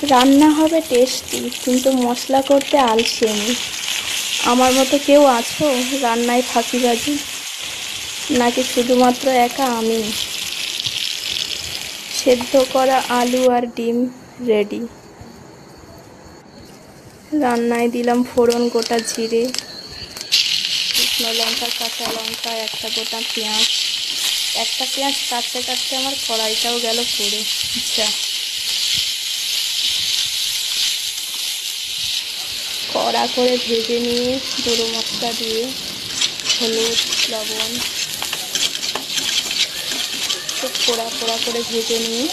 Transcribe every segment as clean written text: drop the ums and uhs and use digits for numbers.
রান্না হবে টেস্টি, কিন্তু মশলা করতে আলসেমি। আমার মতো কেউ আছো রান্নায় ফাঁকিবাজি, নাকি শুধুমাত্র একা আমি? সেদ্ধ করা আলু আর ডিম রেডি। রান্নায় দিলাম ফোড়ন, গোটা জিরে, শুকনো লঙ্কা, কাঁচা লঙ্কা, একটা গোটা পেঁয়াজ। একটা পেঁয়াজ কাটতে কাটতে আমার কড়াইটাও গেল পুড়ে। আচ্ছা, কড়া করে ভেজে নিয়ে গুঁড়ো মশলা দিয়ে হলুদ, লবণ খুব পোড়া পোড়া করে ভেজে নিয়ে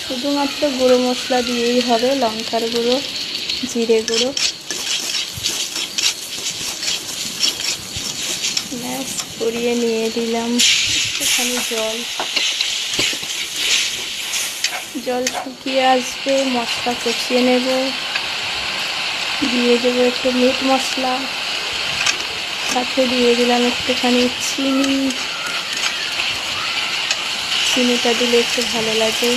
শুধুমাত্র গুঁড়ো মশলা দিয়েই হবে, লঙ্কার গুঁড়ো, জিরে গুঁড়ো। ব্যাস, করিয়ে নিয়ে দিলাম একটুখানি জল। জল শুকিয়ে আসবে, মশলা কষিয়ে নেব। দিয়ে দেবো একটু মিট মশলা, সাথে দিয়ে দিলাম একটুখানি চিনি। চিনিটা দিলে একটু ভালো লাগে।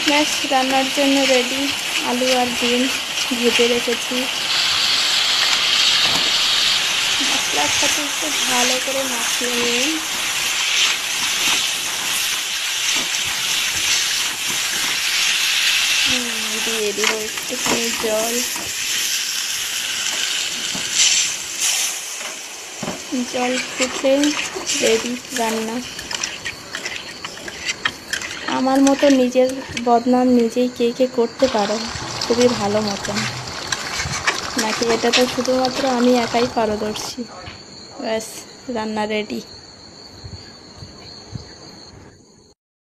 ব্যাস, রান্নার জন্য রেডি। আলু আর ডিম ভেজে রেখেছি। মশলার সাথে একটু ভালো করে মাখিয়ে নিয়ে দিয়ে দিব একটুখানি জল। জল ফুটলে রেডি রান্না। আমার মতো নিজের বদনাম নিজেই কে কে করতে পারো খুবই ভালো মতন, নাকি এটা তো শুধুমাত্র আমি একাই পারদর্শী? ব্যাস, রান্না রেডি।